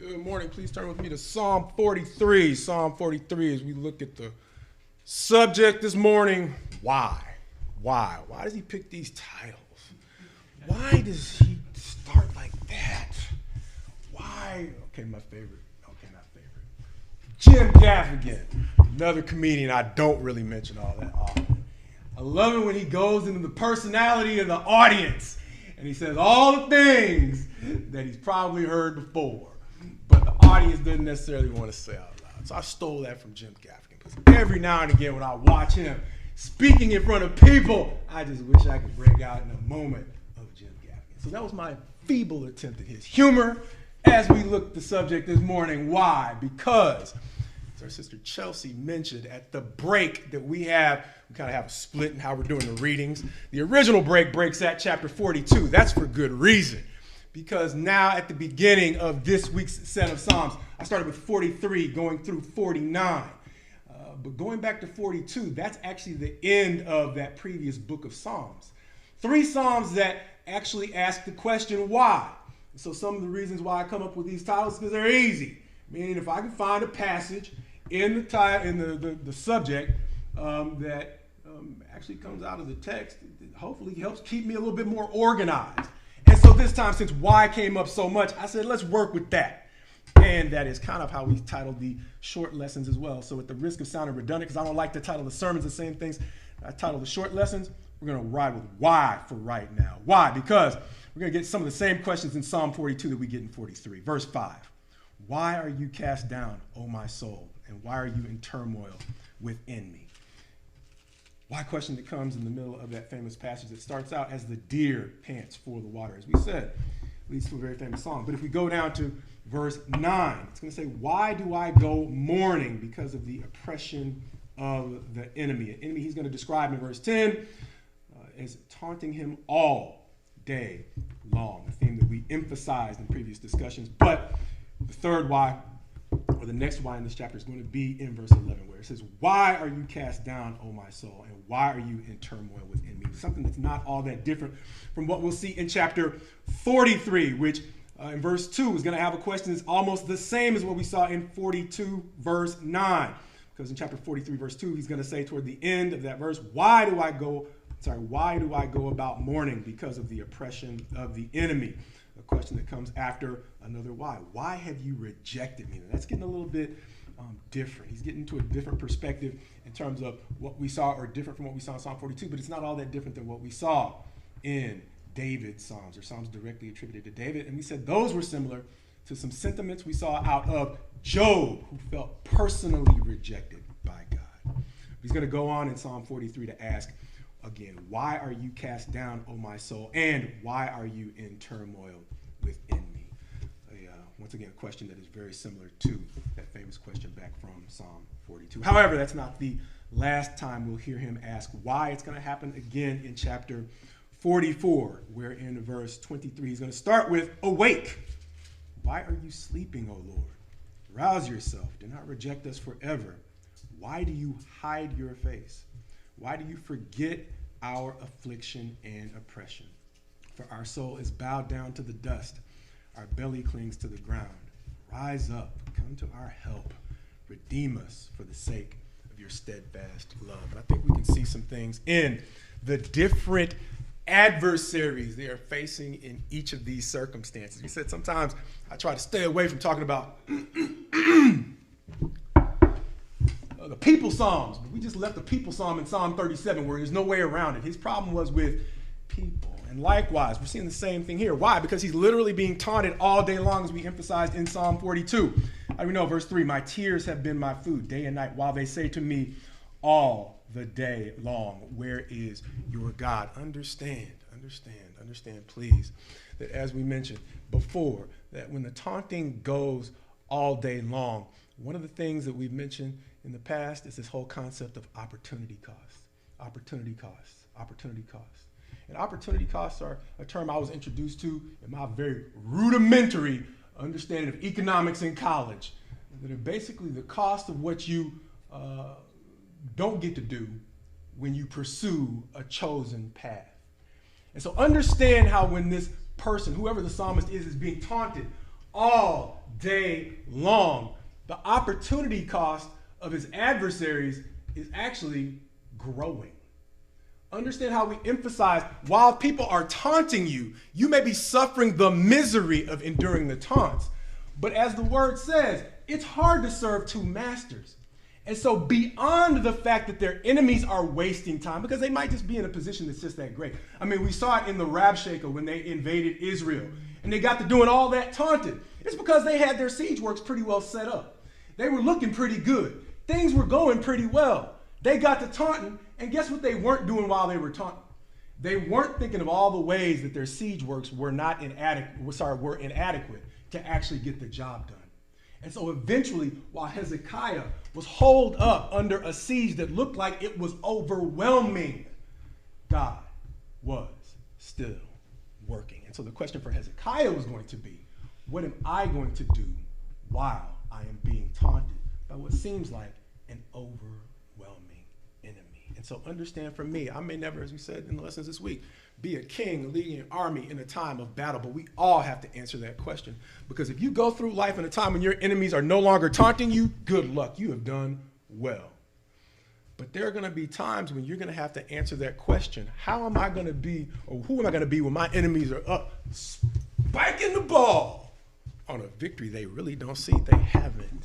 Good morning. Please turn with me to Psalm 43. Psalm 43, as we look at the subject this morning. Why? Why? Why does he pick these titles? Why does he start like that? Why? Okay, my favorite. Okay, not favorite. Jim Gaffigan, another comedian I don't really mention all that often. I love it when he goes into the personality of the audience and he says all the things that he's probably heard before, but the audience doesn't necessarily want to say out loud. So I stole that from Jim Gaffigan, because every now and again when I watch him speaking in front of people, I just wish I could break out in a moment of Jim Gaffigan. So that was my feeble attempt at his humor as we look at the subject this morning. Why? Because, as our sister Chelsea mentioned, at the break that we kind of have a split in how we're doing the readings. The original break breaks at chapter 42. That's for good reason, because now at the beginning of this week's set of Psalms, I started with 43 going through 49. But going back to 42, that's actually the end of that previous book of Psalms. 3 Psalms that actually ask the question, why? So some of the reasons why I come up with these titles is because they're easy. Meaning if I can find a passage in the subject that actually comes out of the text, it hopefully helps keep me a little bit more organized. And so this time, since why came up so much, I said, let's work with that. And that is kind of how we titled the short lessons as well. So at the risk of sounding redundant, because I don't like to title the sermons the same things, I title the short lessons. We're going to ride with why for right now. Why? Because we're going to get some of the same questions in Psalm 42 that we get in 43. Verse 5. Why are you cast down, O my soul? And why are you in turmoil within me? Why question that comes in the middle of that famous passage that starts out as the deer pants for the water. As we said, leads to a very famous song. But if we go down to verse 9, it's going to say, why do I go mourning? Because of the oppression of the enemy. An enemy he's going to describe in verse 10 as taunting him all day long, a theme that we emphasized in previous discussions. But the third why, or the next why in this chapter, is going to be in verse 11, where it says, why are you cast down, O my soul, and why are you in turmoil within me? Something that's not all that different from what we'll see in chapter 43, which in verse 2 is going to have a question that's almost the same as what we saw in 42 verse 9. Because in chapter 43 verse 2, he's going to say toward the end of that verse, why do I go about mourning? Because of the oppression of the enemy. A question that comes after another why. Why have you rejected me? Now, that's getting a little bit different. He's getting to a different perspective in terms of what we saw, or different from what we saw in Psalm 42, but it's not all that different than what we saw in David's Psalms, or Psalms directly attributed to David. And we said those were similar to some sentiments we saw out of Job, who felt personally rejected by God. He's going to go on in Psalm 43 to ask, again, why are you cast down, O my soul, and why are you in turmoil within me? Once again, a question that is very similar to that famous question back from Psalm 42. However, that's not the last time we'll hear him ask why. It's going to happen again in chapter 44, where in verse 23, he's going to start with, awake. Why are you sleeping, O Lord? Rouse yourself. Do not reject us forever. Why do you hide your face? Why do you forget our affliction and oppression? For our soul is bowed down to the dust. Our belly clings to the ground. Rise up, come to our help. Redeem us for the sake of your steadfast love. And I think we can see some things in the different adversaries they are facing in each of these circumstances. We said sometimes I try to stay away from talking about the people psalms, but we just left the people psalm in Psalm 37, where there's no way around it. His problem was with people. And likewise, we're seeing the same thing here. Why? Because he's literally being taunted all day long, as we emphasized in Psalm 42. How do we know? Verse 3, my tears have been my food day and night, while they say to me all the day long, where is your God? Understand, please, that as we mentioned before, that when the taunting goes all day long, one of the things that we've mentioned in the past is this whole concept of opportunity costs. And opportunity costs are a term I was introduced to in my very rudimentary understanding of economics in college, that are basically the cost of what you don't get to do when you pursue a chosen path. And so understand how when this person, whoever the psalmist is being taunted all day long. The opportunity cost of his adversaries is actually growing. Understand how we emphasize while people are taunting you, you may be suffering the misery of enduring the taunts. But as the word says, it's hard to serve two masters. And so beyond the fact that their enemies are wasting time, because they might just be in a position that's just that great. I mean, we saw it in the Rabshakeh when they invaded Israel and they got to doing all that taunting. It's because they had their siege works pretty well set up. They were looking pretty good. Things were going pretty well. They got to taunting, and guess what they weren't doing while they were taunting? They weren't thinking of all the ways that their siege works were inadequate to actually get the job done. And so eventually, while Hezekiah was holed up under a siege that looked like it was overwhelming, God was still working. And so the question for Hezekiah was going to be, what am I going to do while I am being taunted by what seems like an overwhelming enemy? And so understand from me, I may never, as we said in the lessons this week, be a king leading an army in a time of battle, but we all have to answer that question. Because if you go through life in a time when your enemies are no longer taunting you, good luck, you have done well. But there are going to be times when you're going to have to answer that question. How am I going to be, or who am I going to be when my enemies are up, spiking the ball on a victory they really don't see, they haven't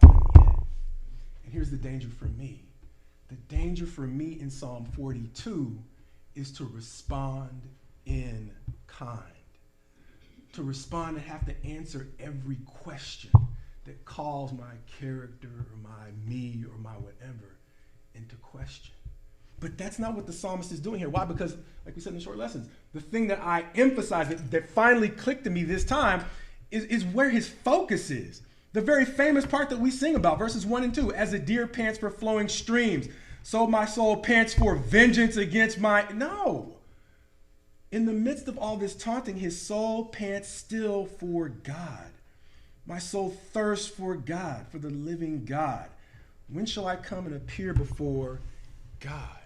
won yet. And here's the danger for me. The danger for me in Psalm 42 is to respond in kind. To respond and have to answer every question that calls my character or my me or my whatever into question. But that's not what the psalmist is doing here. Why? Because, like we said in the short lessons, the thing that I emphasize that finally clicked to me this time is where his focus is. The very famous part that we sing about, verses 1 and 2, as a deer pants for flowing streams, so my soul pants for vengeance against my... No. In the midst of all this taunting, his soul pants still for God. My soul thirsts for God, for the living God. When shall I come and appear before God?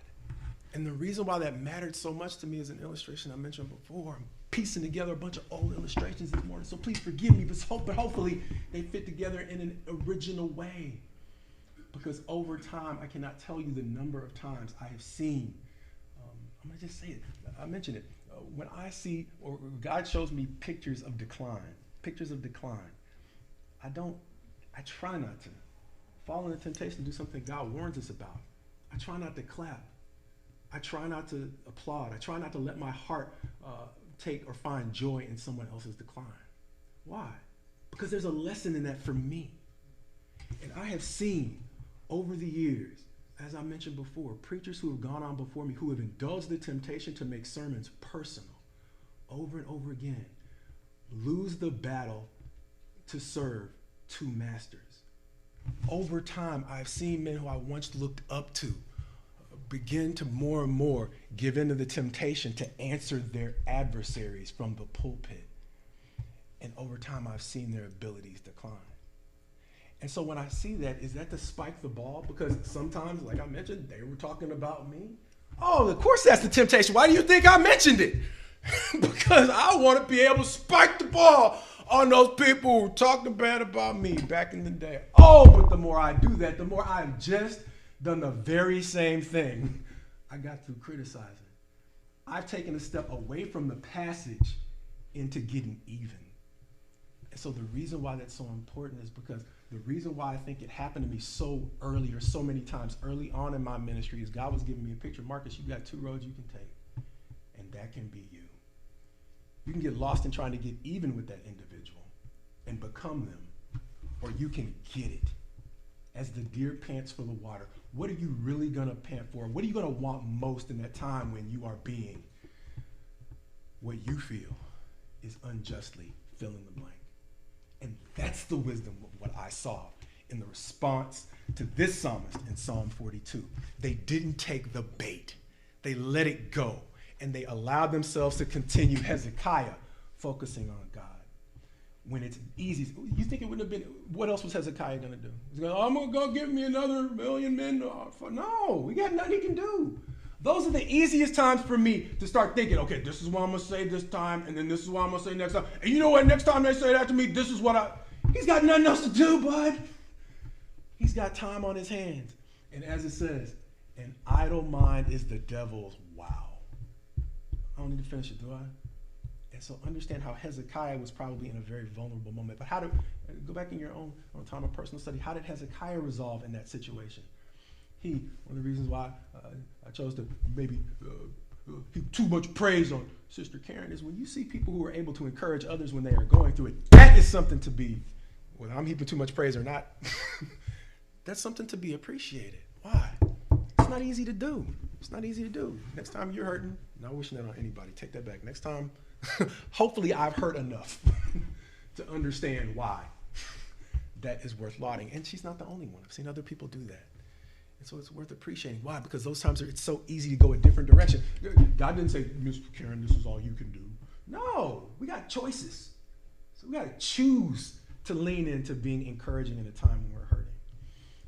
And the reason why that mattered so much to me is an illustration I mentioned before. I'm piecing together a bunch of old illustrations this morning, so please forgive me, but hopefully they fit together in an original way. Because over time, I cannot tell you the number of times I have seen, I'm going to just say it, I mentioned it, when I see, or God shows me pictures of decline, I try not to fall into temptation to do something God warns us about. I try not to clap. I try not to applaud. I try not to let my heart take or find joy in someone else's decline. Why? Because there's a lesson in that for me. And I have seen over the years, as I mentioned before, preachers who have gone on before me who have indulged the temptation to make sermons personal over and over again, lose the battle to serve two masters. Over time, I've seen men who I once looked up to begin to more and more give in to the temptation to answer their adversaries from the pulpit. And over time, I've seen their abilities decline. And so when I see that, is that to spike the ball? Because sometimes, like I mentioned, they were talking about me. Oh, of course that's the temptation. Why do you think I mentioned it? Because I want to be able to spike the ball on those people who talked bad about me back in the day. Oh, but the more I do that, the more I've just done the very same thing I got through criticizing. I've taken a step away from the passage into getting even. And so the reason why that's so important is because the reason why I think it happened to me so early or so many times early on in my ministry is God was giving me a picture. Marcus, you got two roads you can take, and that can be you. You can get lost in trying to get even with that individual and become them, or you can get it. As the deer pants for the water, what are you really going to pant for? What are you going to want most in that time when you are being what you feel is unjustly fill in the blank? And that's the wisdom of what I saw in the response to this psalmist in Psalm 42. They didn't take the bait. They let it go. And they allowed themselves to continue Hezekiah focusing on God. When it's easy, you think it wouldn't have been, what else was Hezekiah going to do? He's going, I'm going to go give me another 1,000,000 men. No, we got nothing he can do. Those are the easiest times for me to start thinking, okay, this is what I'm going to say this time, and then this is what I'm going to say next time. And you know what? Next time they say that to me, this is what he's got nothing else to do, bud. He's got time on his hands. And as it says, an idle mind is the devil's wow. I don't need to finish it, do I? And so understand how Hezekiah was probably in a very vulnerable moment. But go back in your own time of personal study, how did Hezekiah resolve in that situation? One of the reasons why I chose to maybe heap too much praise on Sister Karen is when you see people who are able to encourage others when they are going through it, that is something to be, whether I'm heaping too much praise or not, that's something to be appreciated. Why? It's not easy to do. It's not easy to do. Next time you're hurting, not wishing that on anybody, take that back. Next time, hopefully I've hurt enough to understand why that is worth lauding. And she's not the only one. I've seen other people do that. And so it's worth appreciating. Why? Because those times it's so easy to go a different direction. God didn't say, Miss Karen, this is all you can do. No, we got choices. So we got to choose to lean into being encouraging in a time when we're hurting.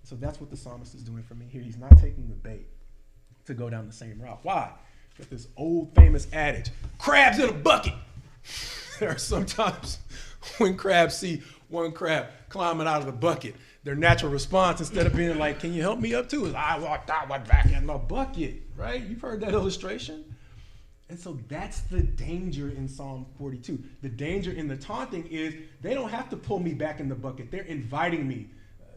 So that's what the psalmist is doing for me here. He's not taking the bait to go down the same route. Why? Got this old famous adage, crabs in a bucket. There are sometimes when crabs see one crab climbing out of the bucket, their natural response, instead of being like, can you help me up too, is I walked out back in the bucket, right? You've heard that illustration. And so that's the danger in Psalm 42. The danger in the taunting is they don't have to pull me back in the bucket. They're inviting me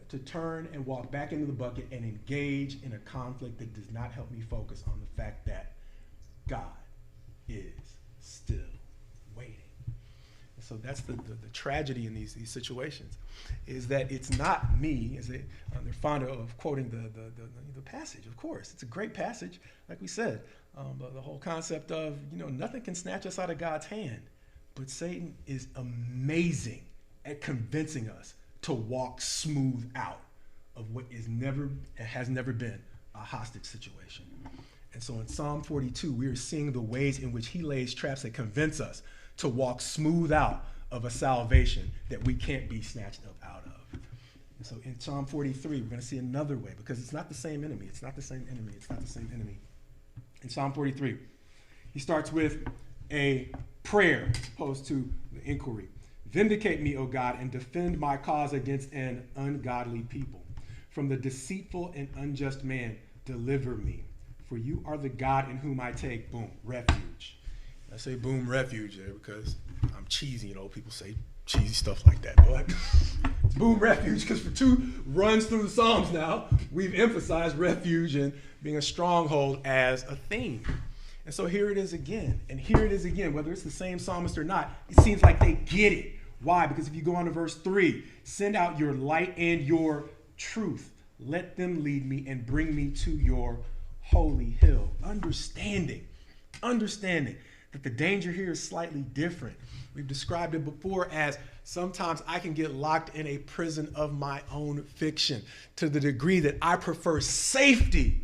to turn and walk back into the bucket and engage in a conflict that does not help me focus on the fact that God is still waiting. And so that's the tragedy in these situations, is that it's not me, as they're fond of quoting the passage. Of course, it's a great passage, like we said. But the whole concept of, nothing can snatch us out of God's hand. But Satan is amazing at convincing us to walk smooth out of what has never been a hostage situation. And so in Psalm 42, we are seeing the ways in which he lays traps that convince us to walk smooth out of a salvation that we can't be snatched up out of. And so in Psalm 43, we're going to see another way, because it's not the same enemy. It's not the same enemy. It's not the same enemy. In Psalm 43, he starts with a prayer as opposed to the inquiry. Vindicate me, O God, and defend my cause against an ungodly people. From the deceitful and unjust man, deliver me. For you are the God in whom I take, boom, refuge. I say boom, refuge there because I'm cheesy. People say cheesy stuff like that. But it's boom, refuge, because for 2 runs through the Psalms now, we've emphasized refuge and being a stronghold as a theme. And so here it is again. And here it is again, whether it's the same psalmist or not, it seems like they get it. Why? Because if you go on to verse 3, send out your light and your truth. Let them lead me and bring me to your holy hill. Understanding that the danger here is slightly different. We've described it before as sometimes I can get locked in a prison of my own fiction to the degree that I prefer safety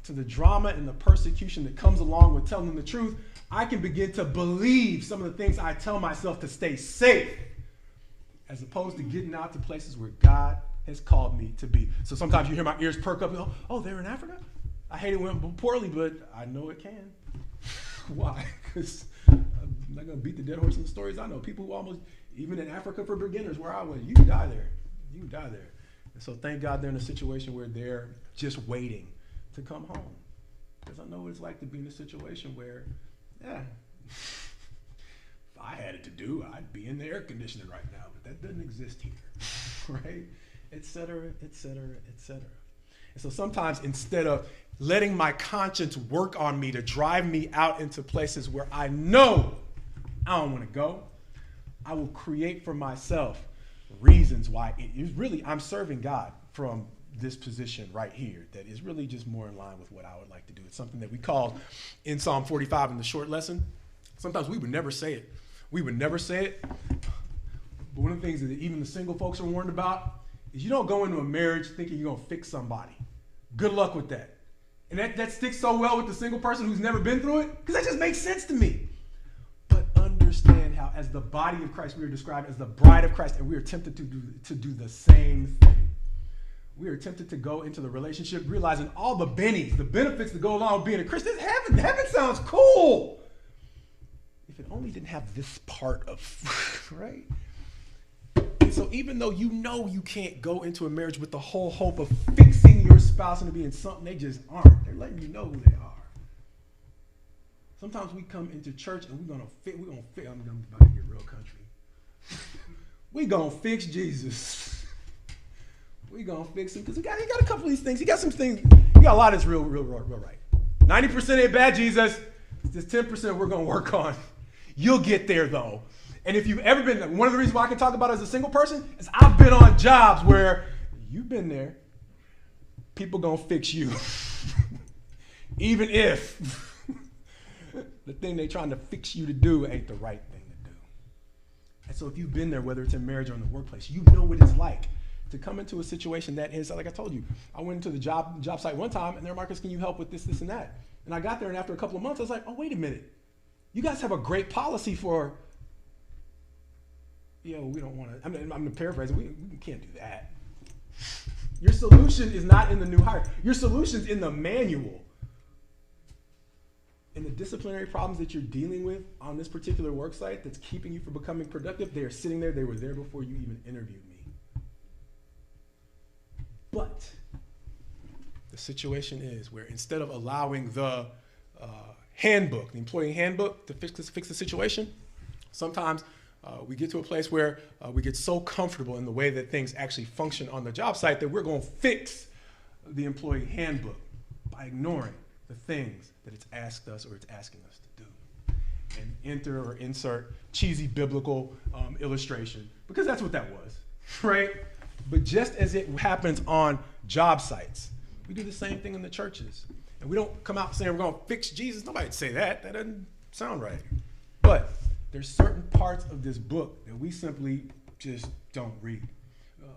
to the drama and the persecution that comes along with telling the truth. I can begin to believe some of the things I tell myself to stay safe, as opposed to getting out to places where God has called me to be. So sometimes you hear my ears perk up and go, oh, they're in Africa? I hate it when it went poorly, but I know it can. Why? Because I'm not going to beat the dead horse in the stories. I know people who almost, even in Africa for beginners, where I was, you can die there. You can die there. And so thank God they're in a situation where they're just waiting to come home. Because I know what it's like to be in a situation where, if I had it to do, I'd be in the air conditioning right now. But that doesn't exist here, right? Et cetera, et cetera, et cetera. And so sometimes instead of letting my conscience work on me to drive me out into places where I know I don't want to go, I will create for myself reasons why it is really, I'm serving God from this position right here that is really just more in line with what I would like to do. It's something that we called in Psalm 45 in the short lesson. Sometimes we would never say it. We would never say it. But one of the things that even the single folks are warned about is you don't go into a marriage thinking you're going to fix somebody. Good luck with that. And that sticks so well with the single person who's never been through it, because that just makes sense to me. But understand how, as the body of Christ, we are described as the bride of Christ, and we are tempted to do the same thing. We are tempted to go into the relationship realizing all the bennies, the benefits that go along with being a Christian. Heaven sounds cool. If it only didn't have this part of, right? And so even though you know you can't go into a marriage with the whole hope of fixing your spouse into being something they just aren't, they're letting you know who they are. Sometimes we come into church and we're gonna fix, I'm about to get real country. We're gonna fix Jesus. We're gonna fix him because he got a couple of these things. He got some things, he got a lot that's real right. 90% ain't bad, Jesus. This 10% we're gonna work on. You'll get there though. And if you've ever been, one of the reasons why I can talk about it as a single person is I've been on jobs where you've been there. People gonna fix you. Even if the thing they trying to fix you to do ain't the right thing to do. And so if you've been there, whether it's in marriage or in the workplace, you know what it's like to come into a situation that is, like I told you, I went into the job site one time and they're, Marcus, can you help with this, and that? And I got there and after a couple of months, I was like, oh, wait a minute. You guys have a great policy for, we don't want to, I'm paraphrasing, we can't do that. Your solution is not in the new hire. Your solution's in the manual. And the disciplinary problems that you're dealing with on this particular work site that's keeping you from becoming productive, they are sitting there. They were there before you even interviewed me. But the situation is where instead of allowing the handbook, the employee handbook, to fix the situation, sometimes we get to a place where we get so comfortable in the way that things actually function on the job site that we're going to fix the employee handbook by ignoring the things that it's asked us or it's asking us to do. And enter or insert cheesy biblical illustration, because that's what that was, right? But just as it happens on job sites, we do the same thing in the churches. And we don't come out saying we're going to fix Jesus. Nobody'd say that. That doesn't sound right. But there's certain parts of this book that we simply just don't read.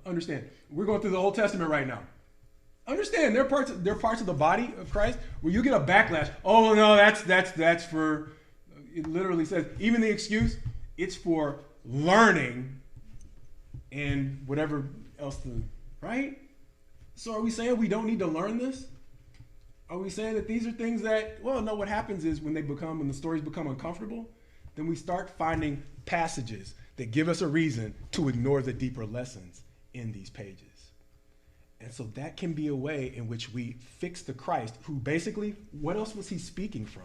Understand, we're going through the Old Testament right now. Understand, there are parts of the body of Christ where you get a backlash. Oh no, that's for. It literally says, even the excuse, it's for learning and whatever else, right? So are we saying we don't need to learn this? Are we saying that these are things that, well, no, what happens is when the stories become uncomfortable, then we start finding passages that give us a reason to ignore the deeper lessons in these pages. And so that can be a way in which we fix the Christ, who basically, what else was he speaking from?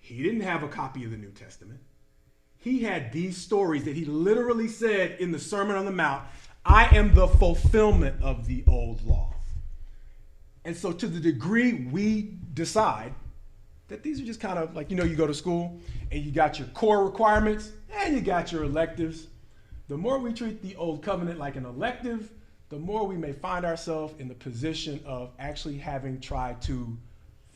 He didn't have a copy of the New Testament. He had these stories that he literally said in the Sermon on the Mount, I am the fulfillment of the old law. And so to the degree we decide that these are just kind of like, you go to school and you got your core requirements and you got your electives. The more we treat the old covenant like an elective, the more we may find ourselves in the position of actually having tried to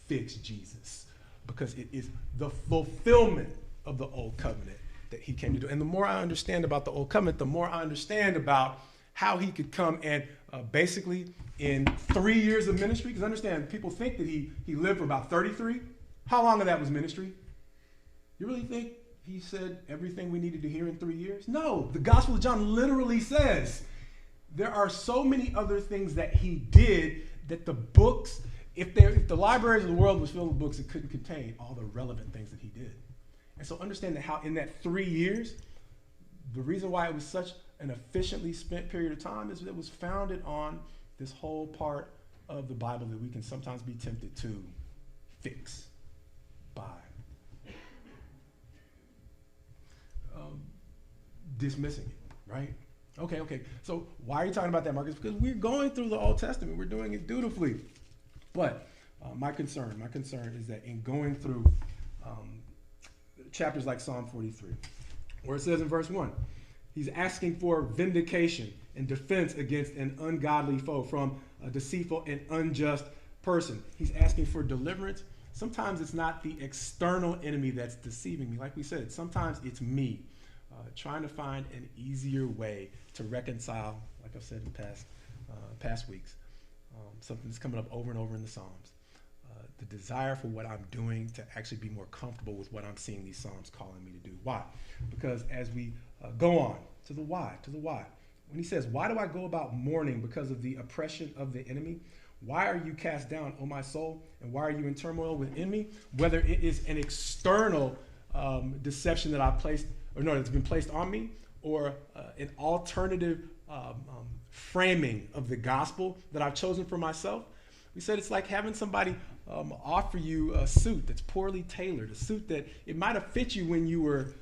fix Jesus, because it is the fulfillment of the old covenant that he came to do. And the more I understand about the old covenant, the more I understand about how he could come and basically in 3 years of ministry, because understand, people think that he lived for about 33. How long of that was ministry? You really think he said everything we needed to hear in 3 years? No, the Gospel of John literally says there are so many other things that he did that the books, if the libraries of the world was filled with books, it couldn't contain all the relevant things that he did. And so understand that how in that 3 years, the reason why it was such an efficiently spent period of time is that it was founded on this whole part of the Bible that we can sometimes be tempted to fix by dismissing it, right? Okay. So why are you talking about that, Marcus? Because we're going through the Old Testament. We're doing it dutifully. But my concern is that in going through chapters like Psalm 43, where it says in verse 1, he's asking for vindication and defense against an ungodly foe, from a deceitful and unjust person. He's asking for deliverance. Sometimes it's not the external enemy that's deceiving me. Like we said, sometimes it's me trying to find an easier way to reconcile, like I've said in past weeks, something that's coming up over and over in the Psalms. The desire for what I'm doing to actually be more comfortable with what I'm seeing these Psalms calling me to do. Why? Because as we go on to the why, when he says, why do I go about mourning because of the oppression of the enemy? Why are you cast down, O my soul? And why are you in turmoil within me? Whether it is an external deception that that's been placed on me, or an alternative framing of the gospel that I've chosen for myself. We said it's like having somebody offer you a suit that's poorly tailored, a suit that it might have fit you when you were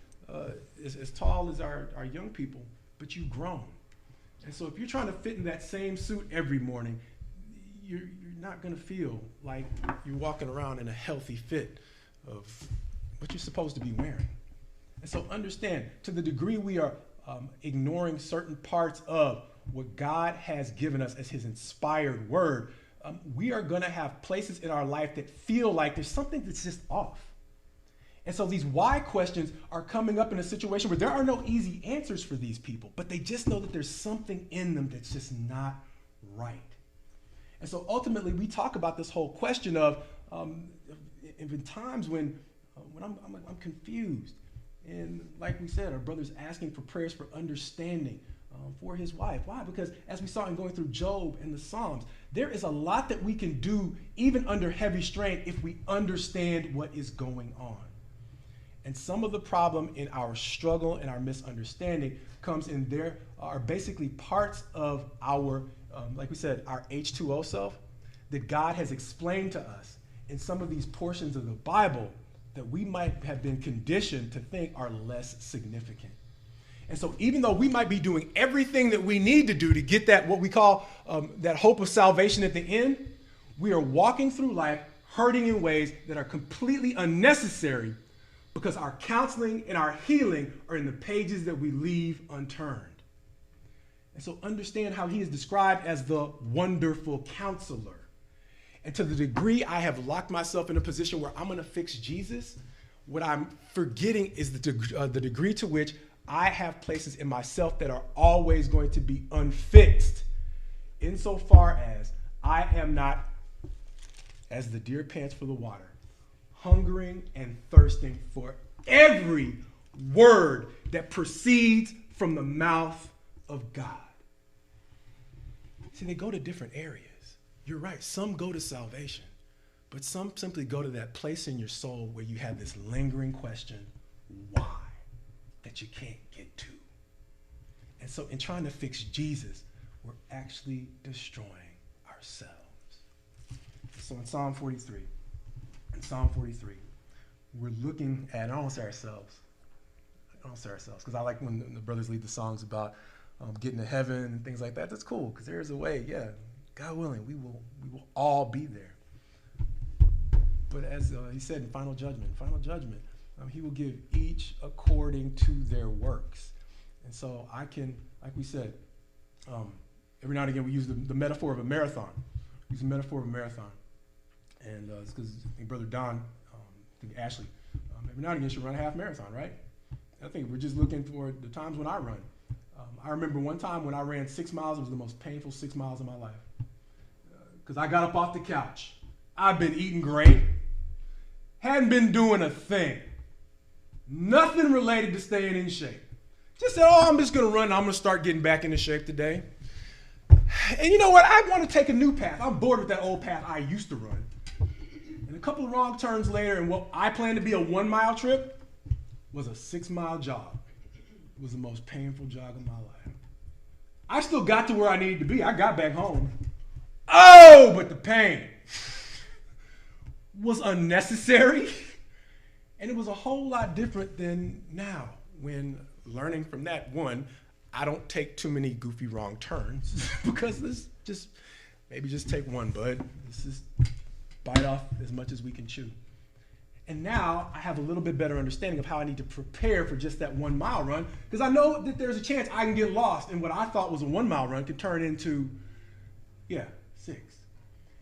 as tall as our young people, but you've grown. And so if you're trying to fit in that same suit every morning, you're not going to feel like you're walking around in a healthy fit of what you're supposed to be wearing. And so understand, to the degree we are ignoring certain parts of what God has given us as his inspired word, we are going to have places in our life that feel like there's something that's just off. And so these why questions are coming up in a situation where there are no easy answers for these people, but they just know that there's something in them that's just not right. And so ultimately we talk about this whole question of in times when I'm confused. And like we said, our brother's asking for prayers for understanding for his wife. Why? Because as we saw in going through Job and the Psalms, there is a lot that we can do even under heavy strain if we understand what is going on. And some of the problem in our struggle and our misunderstanding comes in there are basically parts of our, like we said, our H2O self that God has explained to us in some of these portions of the Bible that we might have been conditioned to think are less significant. And so even though we might be doing everything that we need to do to get that, what we call that hope of salvation at the end, we are walking through life hurting in ways that are completely unnecessary because our counseling and our healing are in the pages that we leave unturned. And so understand how he is described as the wonderful counselor. And to the degree I have locked myself in a position where I'm going to fix Jesus, what I'm forgetting is the degree to which I have places in myself that are always going to be unfixed, insofar as I am not, as the deer pants for the water, hungering and thirsting for every word that proceeds from the mouth of God. See, they go to different areas. You're right, some go to salvation, but some simply go to that place in your soul where you have this lingering question, why, that you can't get to. And so in trying to fix Jesus, we're actually destroying ourselves. So in Psalm 43, we're looking at, I don't say ourselves, because I like when the brothers lead the songs about getting to heaven and things like that. That's cool, because there's a way, yeah, God willing, we will all be there. But as he said in final judgment, he will give each according to their works. And so I can, like we said, every now and again we use the metaphor of a marathon. And it's because Brother Don, I think Ashley, every now and again should run a half marathon, right? I think we're just looking for the times when I run. I remember one time when I ran 6 miles. It was the most painful 6 miles of my life. Because I got up off the couch. I've been eating great. Hadn't been doing a thing. Nothing related to staying in shape. Just said, I'm just going to run. I'm going to start getting back into shape today. And you know what? I want to take a new path. I'm bored with that old path I used to run. And a couple of wrong turns later, and what I planned to be a 1 mile trip was a 6 mile jog. It was the most painful jog of my life. I still got to where I needed to be. I got back home. Oh, but the pain was unnecessary. And it was a whole lot different than now when learning from that. One, I don't take too many goofy wrong turns because this maybe just take one, bud. Let's just bite off as much as we can chew. And now I have a little bit better understanding of how I need to prepare for just that 1 mile run, because I know that there's a chance I can get lost and what I thought was a 1 mile run could turn into, 6.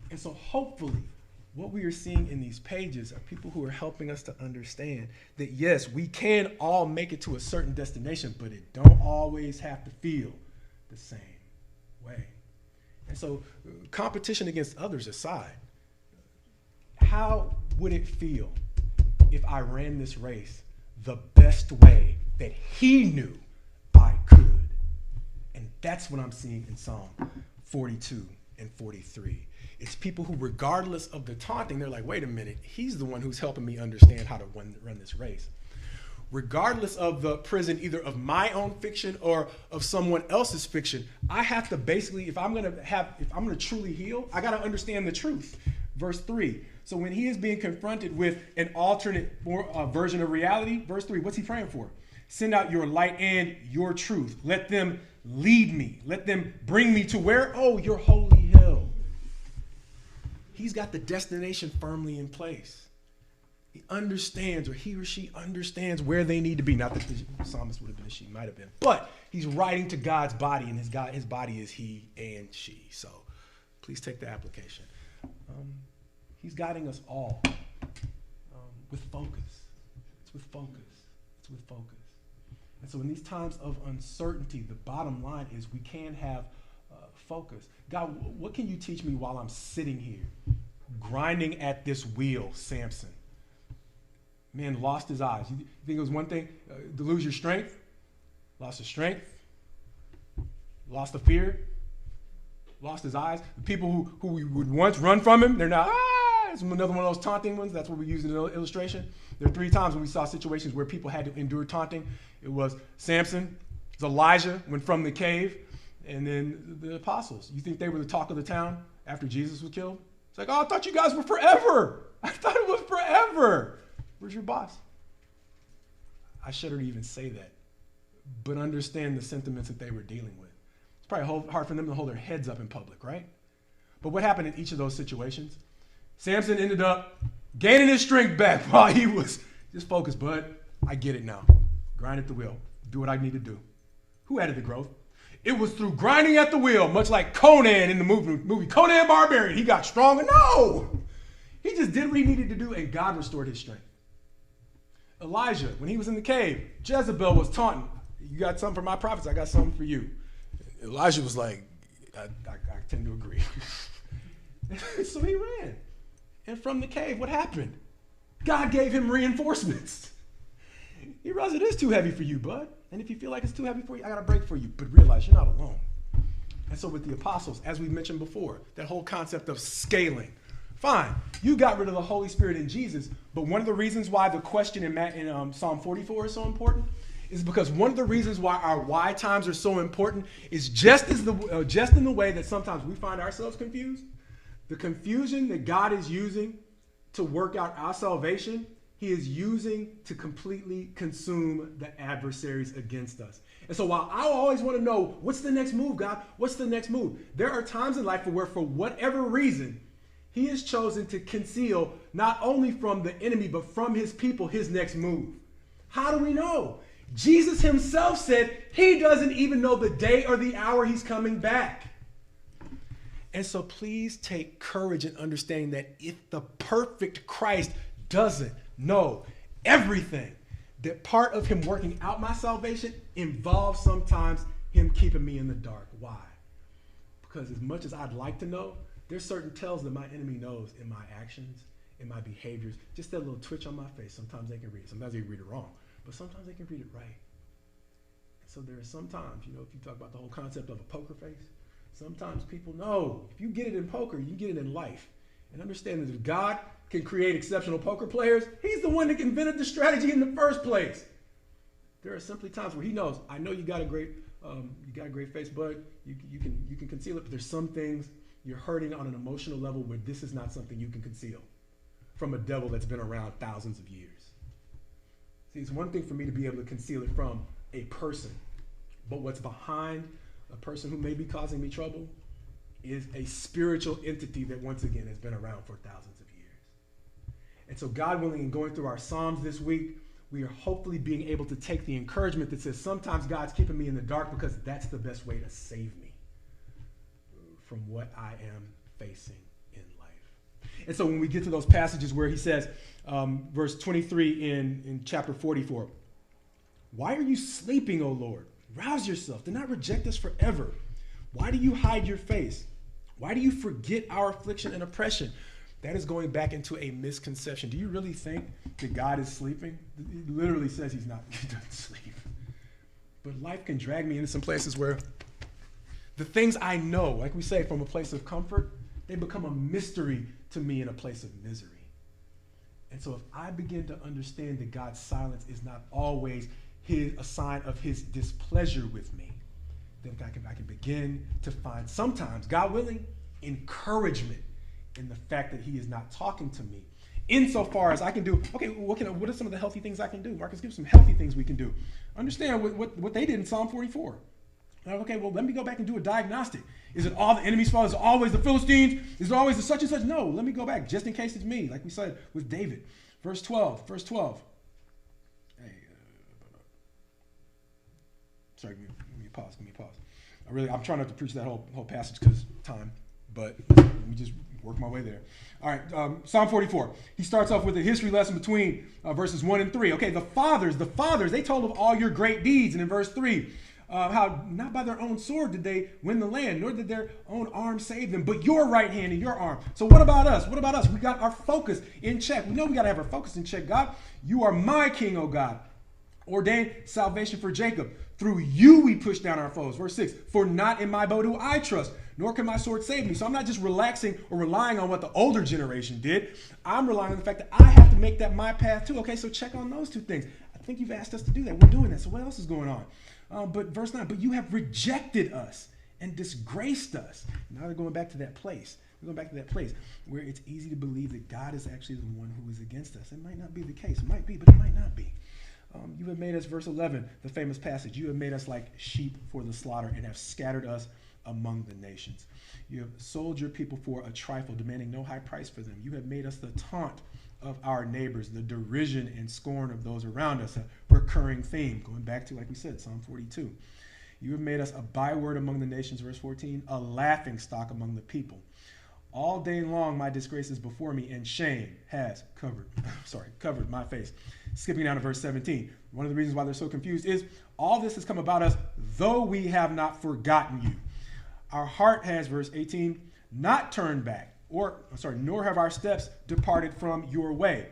And so hopefully what we are seeing in these pages are people who are helping us to understand that, yes, we can all make it to a certain destination, but it don't always have to feel the same way. And so competition against others aside, how would it feel if I ran this race the best way that he knew I could? And That's what I'm seeing in Psalm 42 and 43. It's people who, regardless of the taunting, they're like, wait a minute, he's the one who's helping me understand how to run this race. Regardless of the prison, either of my own fiction or of someone else's fiction, I have to basically, if I'm gonna truly heal, I gotta understand the truth. Verse 3. So when he is being confronted with an alternate version of reality, verse 3, what's he praying for? Send out your light and your truth. Let them lead me. Let them bring me to where? Oh, your holy hill. He's got the destination firmly in place. He understands, or he or she understands where they need to be. Not that the psalmist would have been a she, might have been. But he's writing to God's body, and his body is he and she. So please take the application. He's guiding us all with focus. It's with focus. It's with focus. And so in these times of uncertainty, the bottom line is we can have focus. God, what can you teach me while I'm sitting here grinding at this wheel, Samson? Man lost his eyes. You think it was one thing to lose your strength? Lost his strength. Lost the fear. Lost his eyes. The people who we would once run from him, they're now, it's another one of those taunting ones. That's what we use in the illustration. There are 3 times when we saw situations where people had to endure taunting. It was Samson, it was Elijah went from the cave, and then the apostles. You think they were the talk of the town after Jesus was killed? It's like, oh, I thought you guys were forever. I thought it was forever. Where's your boss? I shudder to even say that, but understand the sentiments that they were dealing with. It's probably hard for them to hold their heads up in public, right? But what happened in each of those situations? Samson ended up gaining his strength back while he was just focused, bud. I get it now. Grind at the wheel. Do what I need to do. Who added the growth? It was through grinding at the wheel, much like Conan in the movie Conan Barbarian. He got stronger. No! He just did what he needed to do, and God restored his strength. Elijah, when he was in the cave, Jezebel was taunting. You got something for my prophets? I got something for you. Elijah was like, I tend to agree. So he ran. And from the cave, what happened? God gave him reinforcements. He realized it is too heavy for you, bud. And if you feel like it's too heavy for you, I got a break for you. But realize you're not alone. And so with the apostles, as we mentioned before, that whole concept of scaling. Fine, you got rid of the Holy Spirit in Jesus, but one of the reasons why the question in Psalm 44 is so important is because one of the reasons why our why times are so important is just in the way that sometimes we find ourselves confused. The confusion that God is using to work out our salvation, he is using to completely consume the adversaries against us. And so while I always want to know, what's the next move, God? What's the next move? There are times in life where, for whatever reason, he has chosen to conceal not only from the enemy, but from his people, his next move. How do we know? Jesus himself said he doesn't even know the day or the hour he's coming back. And so please take courage in understanding that if the perfect Christ doesn't know everything, that part of him working out my salvation involves sometimes him keeping me in the dark. Why? Because as much as I'd like to know, there's certain tells that my enemy knows in my actions, in my behaviors, just that little twitch on my face. Sometimes they can read it. Sometimes they can read it wrong, but sometimes they can read it right. And so there are sometimes, if you talk about the whole concept of a poker face, sometimes people know if you get it in poker, you get it in life. And understand that if God can create exceptional poker players, he's the one that invented the strategy in the first place. There are simply times where he knows, I know you got a great face, bud. You can conceal it, but there's some things you're hurting on an emotional level where this is not something you can conceal from a devil that's been around thousands of years. See, it's one thing for me to be able to conceal it from a person, but what's behind a person who may be causing me trouble is a spiritual entity that once again has been around for thousands of years. And so God willing, in going through our Psalms this week, we are hopefully being able to take the encouragement that says sometimes God's keeping me in the dark because that's the best way to save me from what I am facing in life. And so when we get to those passages where he says, verse 23 in chapter 44, why are you sleeping, O Lord? Rouse yourself. Do not reject us forever. Why do you hide your face? Why do you forget our affliction and oppression? That is going back into a misconception. Do you really think that God is sleeping? It literally says he doesn't sleep. But life can drag me into some places where The things I know, like we say, from a place of comfort, they become a mystery to me in a place of misery. And so if I begin to understand that God's silence is not always a sign of his displeasure with me, then I can begin to find sometimes, God willing, encouragement in the fact that he is not talking to me. Insofar as I can do, okay, what are some of the healthy things I can do? Marcus, give some healthy things we can do. Understand what they did in Psalm 44. Okay, well, let me go back and do a diagnostic. Is it all the enemy's fault? Is it always the Philistines? Is it always the such and such? No, let me go back, just in case it's me, like we said with David. Verse 12. Hey, sorry, give me a pause. I'm trying not to preach that whole passage because time, but let me just work my way there. All right, Psalm 44. He starts off with a history lesson between verses 1 and 3. Okay, the fathers, they told of all your great deeds. And in verse 3, how not by their own sword did they win the land, nor did their own arm save them, but your right hand and your arm. So what about us? We got our focus in check. We know we got to have our focus in check. God, you are my king, O God. Ordained salvation for Jacob. Through you we push down our foes. Verse 6, for not in my bow do I trust, nor can my sword save me. So I'm not just relaxing or relying on what the older generation did. I'm relying on the fact that I have to make that my path too. Okay, so check on those two things. I think you've asked us to do that. We're doing that. So what else is going on? But verse 9, but you have rejected us and disgraced us. Now they're going back to that place. We're going back to that place where it's easy to believe that God is actually the one who is against us. It might not be the case. It might be, but it might not be. You have made us, verse 11, the famous passage, you have made us like sheep for the slaughter and have scattered us among the nations. You have sold your people for a trifle, demanding no high price for them. You have made us the taunt of our neighbors, the derision and scorn of those around us, a recurring theme, going back to, like we said, Psalm 42. You have made us a byword among the nations, verse 14, a laughing stock among the people. All day long my disgrace is before me, and shame has covered my face. Skipping down to verse 17. One of the reasons why they're so confused is all this has come about us, though we have not forgotten you. Our heart has, verse 18, not turned back, nor have our steps departed from your way.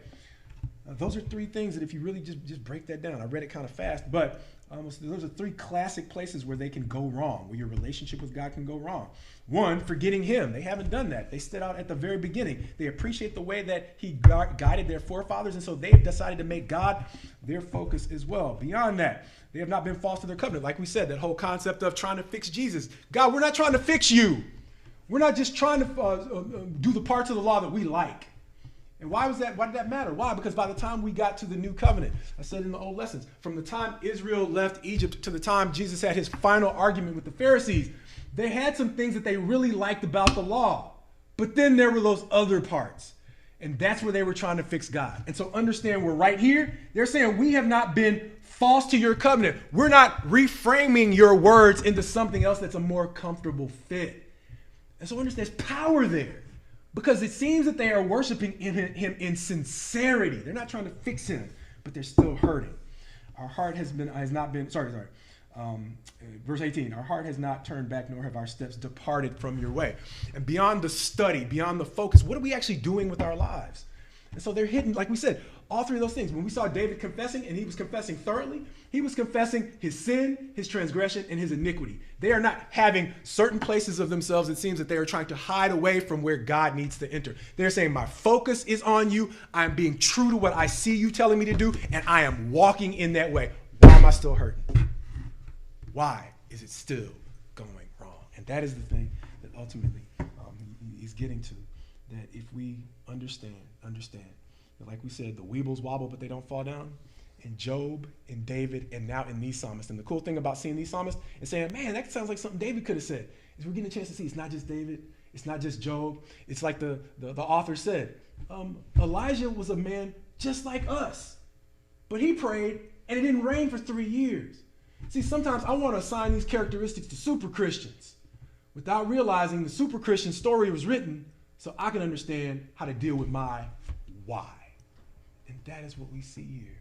Those are three things that if you really just break that down, I read it kind of fast, but those are three classic places where they can go wrong, where your relationship with God can go wrong. One, forgetting him. They haven't done that. They stood out at the very beginning. They appreciate the way that he guided their forefathers, and so they've decided to make God their focus as well. Beyond that, they have not been false to their covenant. Like we said, that whole concept of trying to fix Jesus. God, we're not trying to fix you. We're not just trying to do the parts of the law that we like. And why was that? Why did that matter? Why? Because by the time we got to the new covenant, I said in the old lessons, from the time Israel left Egypt to the time Jesus had his final argument with the Pharisees, they had some things that they really liked about the law. But then there were those other parts. And that's where they were trying to fix God. And so understand, we're right here. They're saying we have not been false to your covenant. We're not reframing your words into something else that's a more comfortable fit. And so understand, there's power there. Because it seems that they are worshiping him in sincerity. They're not trying to fix him, but they're still hurting. Our heart has not been, verse 18, our heart has not turned back, nor have our steps departed from your way. And beyond the study, beyond the focus, what are we actually doing with our lives? And so they're hidden, like we said, all three of those things. When we saw David confessing, and he was confessing thoroughly, he was confessing his sin, his transgression, and his iniquity. They are not having certain places of themselves. It seems that they are trying to hide away from where God needs to enter. They're saying, my focus is on you. I'm being true to what I see you telling me to do, and I am walking in that way. Why am I still hurting? Why is it still going wrong? And that is the thing that ultimately he's getting to, that if we understand, that like we said, the weebles wobble, but they don't fall down. In Job, in David, and now in these psalmists. And the cool thing about seeing these psalmists and saying, man, that sounds like something David could have said, is we're getting a chance to see it's not just David, it's not just Job. It's like the author said, Elijah was a man just like us, but he prayed and it didn't rain for 3 years. See, sometimes I want to assign these characteristics to super Christians without realizing the super Christian story was written so I can understand how to deal with my why. And that is what we see here.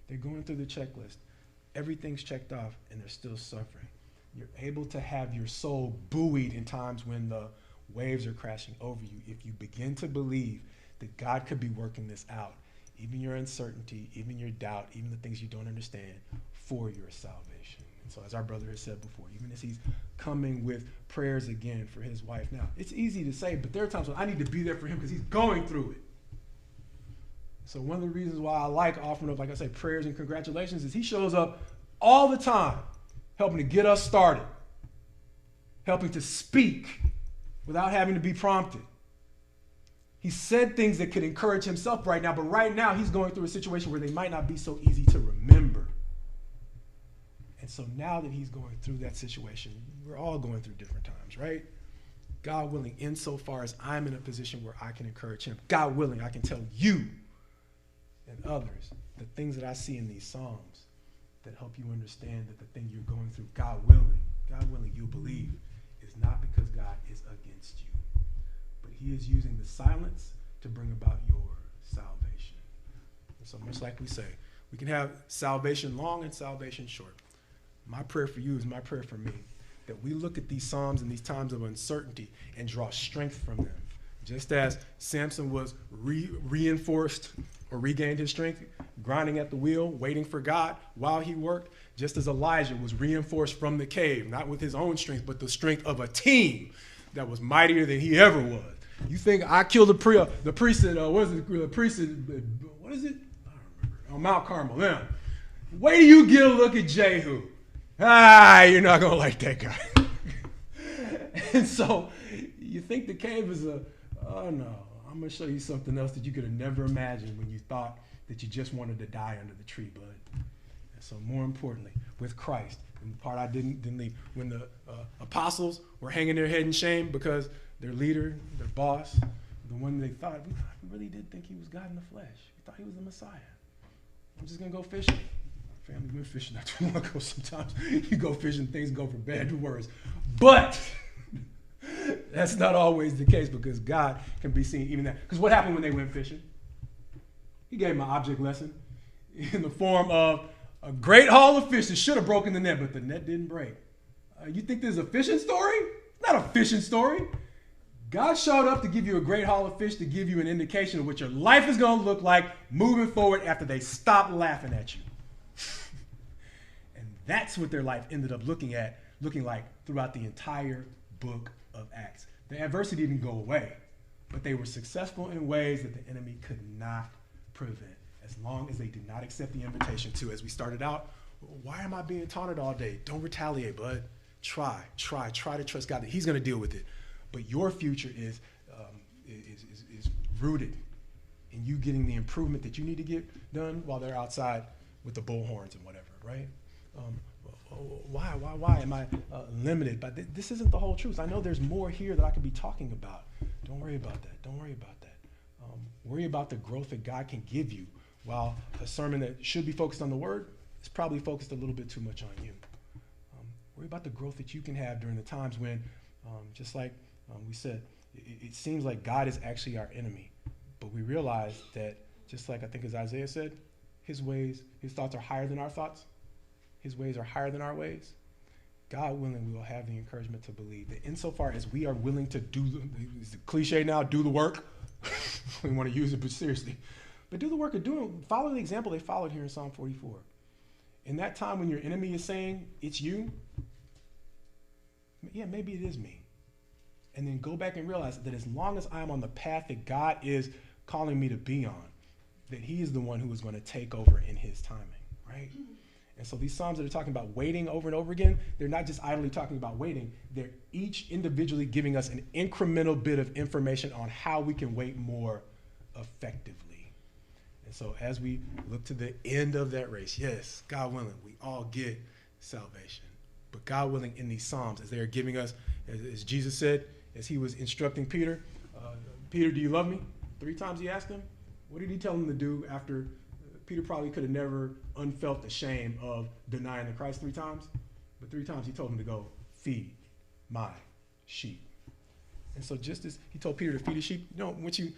They're going through the checklist. Everything's checked off, and they're still suffering. You're able to have your soul buoyed in times when the waves are crashing over you if you begin to believe that God could be working this out, even your uncertainty, even your doubt, even the things you don't understand, for your salvation. And so as our brother has said before, even as he's coming with prayers again for his wife. Now, it's easy to say, but there are times when I need to be there for him because he's going through it. So one of the reasons why I like offering up, like I say, prayers and congratulations is he shows up all the time, helping to get us started, helping to speak without having to be prompted. He said things that could encourage himself right now, but right now he's going through a situation where they might not be so easy to remember. And so now that he's going through that situation, we're all going through different times, right? God willing, insofar as I'm in a position where I can encourage him, God willing, I can tell you and others the things that I see in these Psalms that help you understand that the thing you're going through, God willing, you believe, is not because God is against you, but he is using the silence to bring about your salvation. And so much like we say, we can have salvation long and salvation short. My prayer for you is my prayer for me, that we look at these Psalms in these times of uncertainty and draw strength from them. Just as Samson was reinforced or regained his strength, grinding at the wheel, waiting for God while he worked, just as Elijah was reinforced from the cave, not with his own strength, but the strength of a team that was mightier than he ever was. You think I killed the priest at, what is it? I don't remember. On Mount Carmel. Now, wait till you get a look at Jehu. You're not going to like that guy. And so you think the cave is oh no, I'm going to show you something else that you could have never imagined when you thought that you just wanted to die under the tree, bud. And so more importantly, with Christ, and the part I didn't leave, when the apostles were hanging their head in shame because their leader, their boss, the one they thought, we really did think he was God in the flesh. We thought he was the Messiah. I'm just going to go fishing. Family went fishing not too long ago. Sometimes you go fishing, things go from bad to worse. But that's not always the case, because God can be seen even that. Because what happened when they went fishing? He gave them an object lesson in the form of a great haul of fish that should have broken the net, but the net didn't break. You think this is a fishing story? Not a fishing story. God showed up to give you a great haul of fish, to give you an indication of what your life is going to look like moving forward after they stop laughing at you. And that's what their life ended up looking like throughout the entire book of Acts. The adversity didn't go away, but they were successful in ways that the enemy could not prevent, as long as they did not accept the invitation to, as we started out, why am I being taunted all day? Don't retaliate, bud. Try to trust God that he's going to deal with it. But your future is rooted in you getting the improvement that you need to get done while they're outside with the bullhorns and whatever, right? Why am I limited? But this isn't the whole truth. I know there's more here that I could be talking about. Don't worry about that. Worry about the growth that God can give you, while a sermon that should be focused on the word is probably focused a little bit too much on you. Worry about the growth that you can have during the times when, just like we said, it seems like God is actually our enemy. But we realize that, just like I think as Isaiah said, his thoughts are higher than our thoughts. His ways are higher than our ways. God willing, we will have the encouragement to believe that insofar as we are willing to it's the cliche now, do the work. We want to use it, but seriously. But do the work of follow the example they followed here in Psalm 44. In that time when your enemy is saying, it's you, yeah, maybe it is me. And then go back and realize that as long as I'm on the path that God is calling me to be on, that he is the one who is going to take over in his timing, right? And so these Psalms that are talking about waiting over and over again, they're not just idly talking about waiting. They're each individually giving us an incremental bit of information on how we can wait more effectively. And so as we look to the end of that race, yes, God willing, we all get salvation. But God willing, in these Psalms, as they are giving us, as Jesus said, as he was instructing Peter, Peter, do you love me? 3 times he asked him. What did he tell him to do after Peter probably could have never unfelt the shame of denying the Christ 3 times? But 3 times he told him to go feed my sheep. And so just as he told Peter to feed his sheep, once you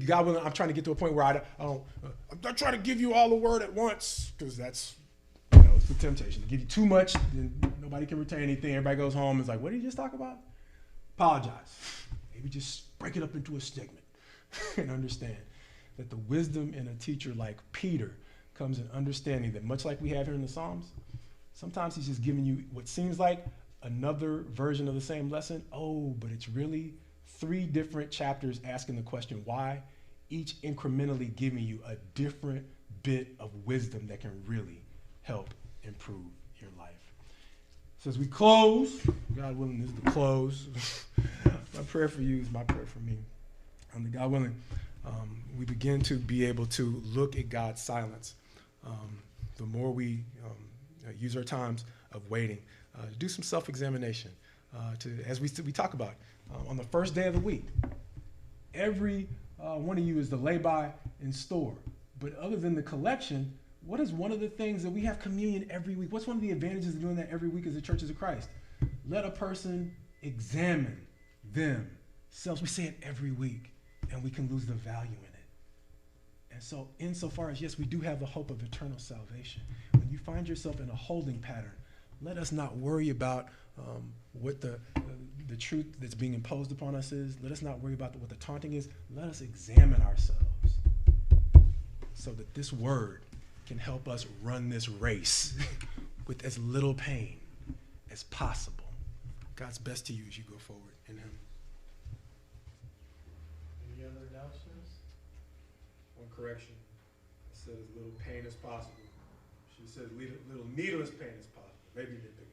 God willing, I'm trying to get to a point where I'm not trying to give you all the word at once, because that's, it's the temptation. To give you too much, then nobody can retain anything. Everybody goes home and is like, what did you just talk about? Apologize. Maybe just break it up into a segment and understand that the wisdom in a teacher like Peter comes in understanding that, much like we have here in the Psalms, sometimes he's just giving you what seems like another version of the same lesson. Oh, but it's really 3 different chapters asking the question why, each incrementally giving you a different bit of wisdom that can really help improve your life. So as we close, God willing, this is the close. My prayer for you is my prayer for me. God willing, we begin to be able to look at God's silence. The more we use our times of waiting, do some self-examination. As we talk about, on the first day of the week, every one of you is to lay by and store. But other than the collection, what is one of the things that we have communion every week? What's one of the advantages of doing that every week as the churches of Christ? Let a person examine themselves. We say it every week, and we can lose the value in it. And so insofar as, yes, we do have the hope of eternal salvation, when you find yourself in a holding pattern, let us not worry about what the truth that's being imposed upon us is. Let us not worry about what the taunting is. Let us examine ourselves so that this word can help us run this race with as little pain as possible. God's best to you as you go forward in him. Any other announcements? One correction. I said as little pain as possible. She said little needless pain as possible. Maybe a bit bigger.